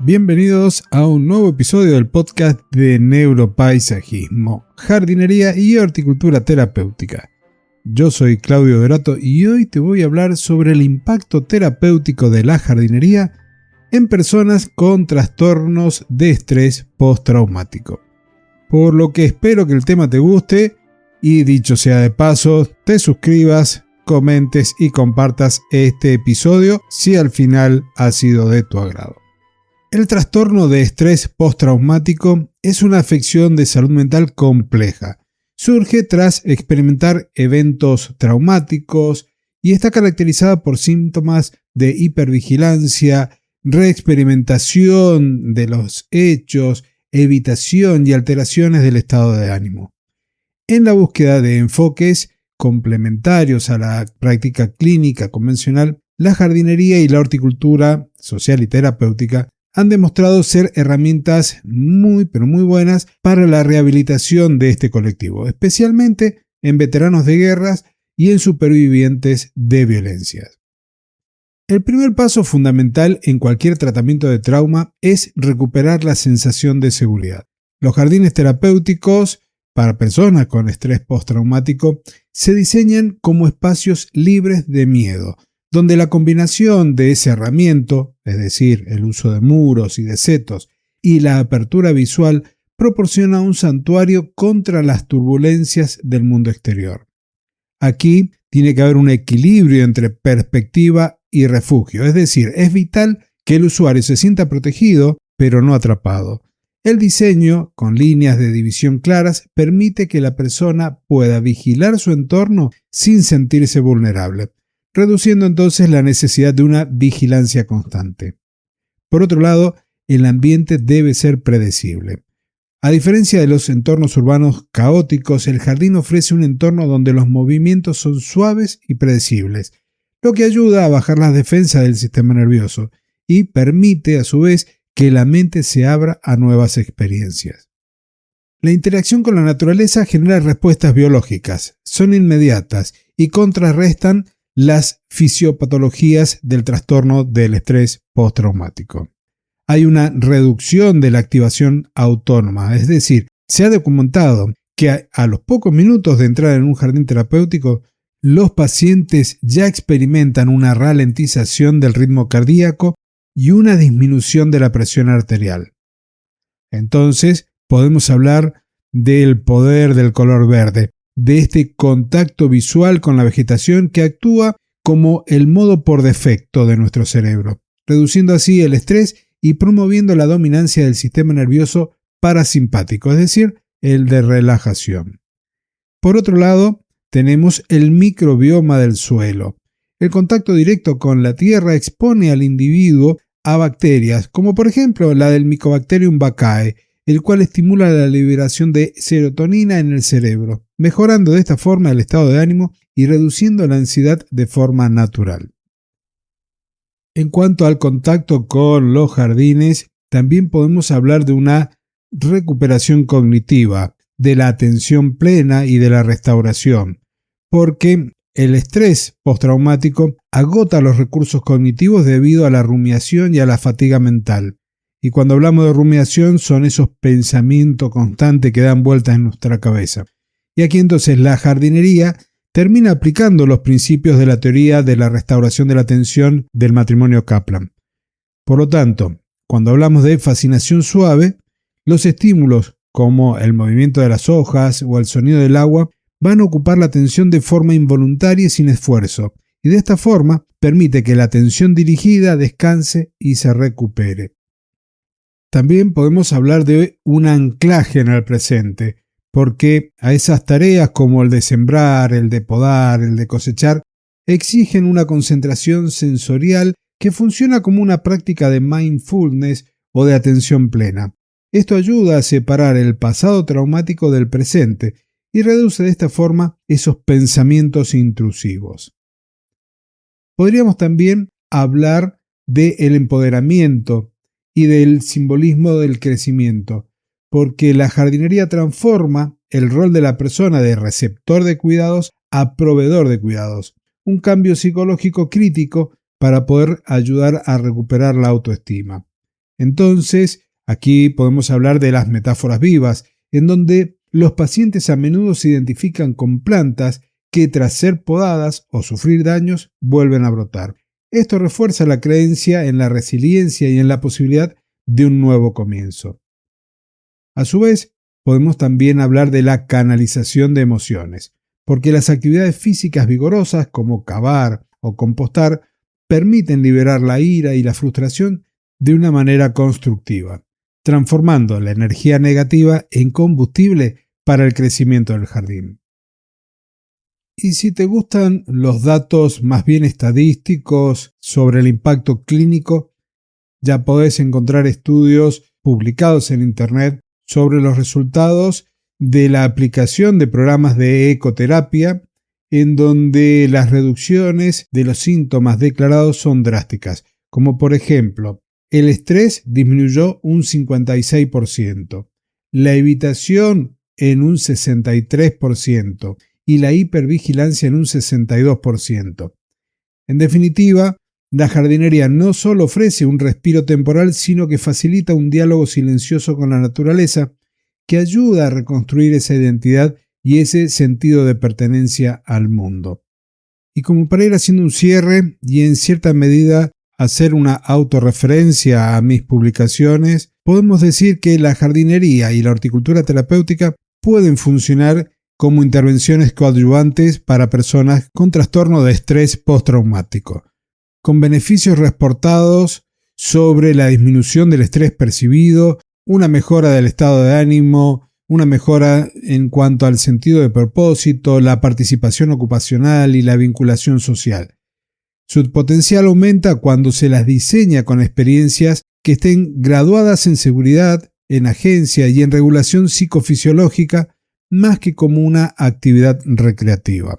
Bienvenidos a un nuevo episodio del podcast de Neuropaisajismo, Jardinería y Horticultura Terapéutica. Yo soy Claudio Dorato y hoy te voy a hablar sobre el impacto terapéutico de la jardinería en personas con trastornos de estrés postraumático. Por lo que espero que el tema te guste y, dicho sea de paso, te suscribas, comentes y compartas este episodio si al final ha sido de tu agrado. El trastorno de estrés postraumático es una afección de salud mental compleja. Surge tras experimentar eventos traumáticos y está caracterizada por síntomas de hipervigilancia, reexperimentación de los hechos, evitación y alteraciones del estado de ánimo. En la búsqueda de enfoques complementarios a la práctica clínica convencional, la jardinería y la horticultura social y terapéutica han demostrado ser herramientas muy buenas para la rehabilitación de este colectivo, especialmente en veteranos de guerras y en supervivientes de violencias. El primer paso fundamental en cualquier tratamiento de trauma es recuperar la sensación de seguridad. Los jardines terapéuticos para personas con estrés postraumático se diseñan como espacios libres de miedo, donde la combinación de ese cerramiento, es decir, el uso de muros y de setos, y la apertura visual proporciona un santuario contra las turbulencias del mundo exterior. Aquí tiene que haber un equilibrio entre perspectiva y refugio, es decir, es vital que el usuario se sienta protegido, pero no atrapado. El diseño, con líneas de división claras, permite que la persona pueda vigilar su entorno sin sentirse vulnerable, reduciendo entonces la necesidad de una vigilancia constante. Por otro lado, el ambiente debe ser predecible. A diferencia de los entornos urbanos caóticos, el jardín ofrece un entorno donde los movimientos son suaves y predecibles, lo que ayuda a bajar las defensas del sistema nervioso y permite, a su vez, que la mente se abra a nuevas experiencias. La interacción con la naturaleza genera respuestas biológicas, son inmediatas y contrarrestan las fisiopatologías del trastorno del estrés postraumático. Hay una reducción de la activación autónoma, es decir, se ha documentado que a los pocos minutos de entrar en un jardín terapéutico, los pacientes ya experimentan una ralentización del ritmo cardíaco y una disminución de la presión arterial. Entonces, podemos hablar del poder del color verde, de este contacto visual con la vegetación que actúa como el modo por defecto de nuestro cerebro, reduciendo así el estrés y promoviendo la dominancia del sistema nervioso parasimpático, es decir, el de relajación. Por otro lado, tenemos el microbioma del suelo. El contacto directo con la tierra expone al individuo a bacterias, como por ejemplo la del Mycobacterium vaccae, el cual estimula la liberación de serotonina en el cerebro, mejorando de esta forma el estado de ánimo y reduciendo la ansiedad de forma natural. En cuanto al contacto con los jardines, también podemos hablar de una recuperación cognitiva, de la atención plena y de la restauración, porque el estrés postraumático agota los recursos cognitivos debido a la rumiación y a la fatiga mental. Y cuando hablamos de rumiación son esos pensamientos constantes que dan vueltas en nuestra cabeza. Y aquí entonces la jardinería termina aplicando los principios de la teoría de la restauración de la atención del matrimonio Kaplan. Por lo tanto, cuando hablamos de fascinación suave, los estímulos como el movimiento de las hojas o el sonido del agua van a ocupar la atención de forma involuntaria y sin esfuerzo, y de esta forma permite que la atención dirigida descanse y se recupere. También podemos hablar de un anclaje en el presente, porque a esas tareas como el de sembrar, el de podar, el de cosechar, exigen una concentración sensorial que funciona como una práctica de mindfulness o de atención plena. Esto ayuda a separar el pasado traumático del presente y reduce de esta forma esos pensamientos intrusivos. Podríamos también hablar del empoderamiento y del simbolismo del crecimiento, porque la jardinería transforma el rol de la persona de receptor de cuidados a proveedor de cuidados, un cambio psicológico crítico para poder ayudar a recuperar la autoestima. Entonces, aquí podemos hablar de las metáforas vivas, en donde los pacientes a menudo se identifican con plantas que tras ser podadas o sufrir daños vuelven a brotar. Esto refuerza la creencia en la resiliencia y en la posibilidad de un nuevo comienzo. A su vez, podemos también hablar de la canalización de emociones, porque las actividades físicas vigorosas como cavar o compostar permiten liberar la ira y la frustración de una manera constructiva, transformando la energía negativa en combustible para el crecimiento del jardín. Y si te gustan los datos más bien estadísticos sobre el impacto clínico, ya podés encontrar estudios publicados en Internet sobre los resultados de la aplicación de programas de ecoterapia, en donde las reducciones de los síntomas declarados son drásticas, como por ejemplo, el estrés disminuyó un 56%, la evitación en un 63% y la hipervigilancia en un 62%. En definitiva, la jardinería no solo ofrece un respiro temporal, sino que facilita un diálogo silencioso con la naturaleza que ayuda a reconstruir esa identidad y ese sentido de pertenencia al mundo. Y como para ir haciendo un cierre y en cierta medida hacer una autorreferencia a mis publicaciones, podemos decir que la jardinería y la horticultura terapéutica pueden funcionar como intervenciones coadyuvantes para personas con trastorno de estrés postraumático, con beneficios reportados sobre la disminución del estrés percibido, una mejora del estado de ánimo, una mejora en cuanto al sentido de propósito, la participación ocupacional y la vinculación social. Su potencial aumenta cuando se las diseña con experiencias que estén graduadas en seguridad, en agencia y en regulación psicofisiológica, más que como una actividad recreativa.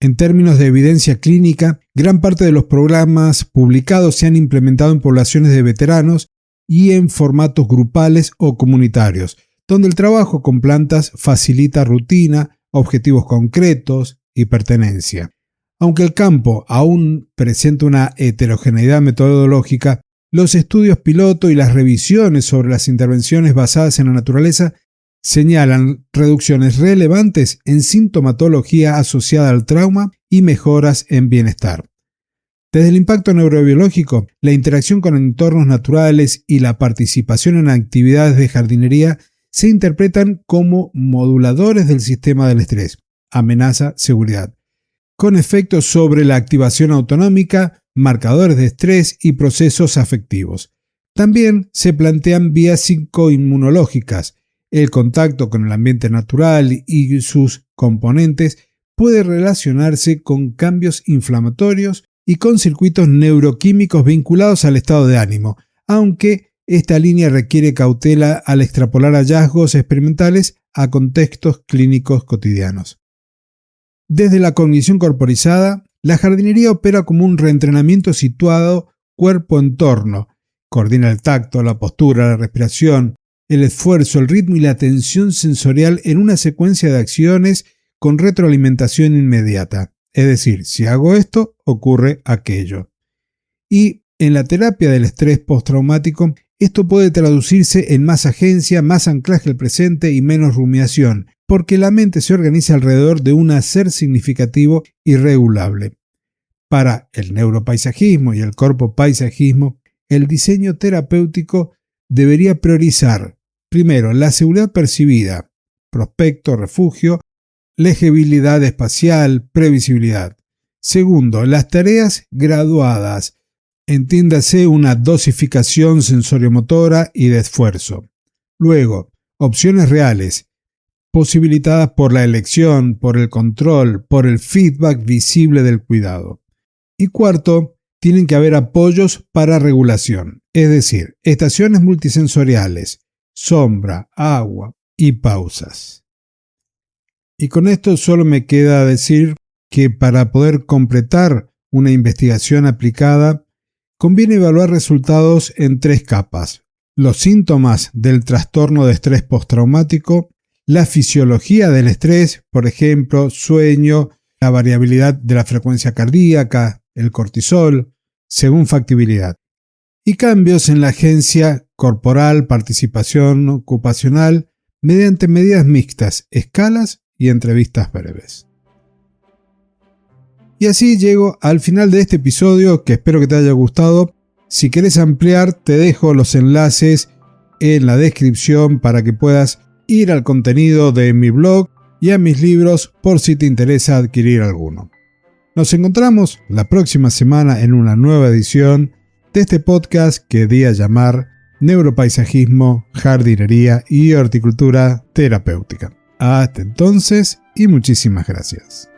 En términos de evidencia clínica, gran parte de los programas publicados se han implementado en poblaciones de veteranos y en formatos grupales o comunitarios, donde el trabajo con plantas facilita rutina, objetivos concretos y pertenencia. Aunque el campo aún presenta una heterogeneidad metodológica, los estudios piloto y las revisiones sobre las intervenciones basadas en la naturaleza señalan reducciones relevantes en sintomatología asociada al trauma y mejoras en bienestar. Desde el impacto neurobiológico, la interacción con entornos naturales y la participación en actividades de jardinería se interpretan como moduladores del sistema del estrés, amenaza-seguridad, con efectos sobre la activación autonómica, marcadores de estrés y procesos afectivos. También se plantean vías psicoinmunológicas. El contacto con el ambiente natural y sus componentes puede relacionarse con cambios inflamatorios y con circuitos neuroquímicos vinculados al estado de ánimo, aunque esta línea requiere cautela al extrapolar hallazgos experimentales a contextos clínicos cotidianos. Desde la cognición corporizada, la jardinería opera como un reentrenamiento situado cuerpo-entorno. Coordina el tacto, la postura, la respiración, el esfuerzo, el ritmo y la atención sensorial en una secuencia de acciones con retroalimentación inmediata. Es decir, si hago esto, ocurre aquello. Y en la terapia del estrés postraumático, esto puede traducirse en más agencia, más anclaje al presente y menos rumiación, porque la mente se organiza alrededor de un hacer significativo y regulable. Para el neuropaisajismo y el corpopaisajismo, el diseño terapéutico debería priorizar, primero, la seguridad percibida, prospecto, refugio, legibilidad espacial, previsibilidad. Segundo, las tareas graduadas, entiéndase una dosificación sensoriomotora y de esfuerzo. Luego, opciones reales, posibilitadas por la elección, por el control, por el feedback visible del cuidado. Y cuarto, tienen que haber apoyos para regulación, es decir, estaciones multisensoriales, sombra, agua y pausas. Y con esto solo me queda decir que para poder completar una investigación aplicada, conviene evaluar resultados en 3 capas: los síntomas del trastorno de estrés postraumático, la fisiología del estrés, por ejemplo, sueño, la variabilidad de la frecuencia cardíaca, el cortisol, según factibilidad. y cambios en la agencia corporal, participación ocupacional, mediante medidas mixtas, escalas y entrevistas breves. Y así llego al final de este episodio, que espero que te haya gustado. Si querés ampliar, te dejo los enlaces en la descripción para que puedas ir al contenido de mi blog y a mis libros por si te interesa adquirir alguno. Nos encontramos la próxima semana en una nueva edición de este podcast que di a llamar Neuropaisajismo, Jardinería y Horticultura Terapéutica. Hasta entonces y muchísimas gracias.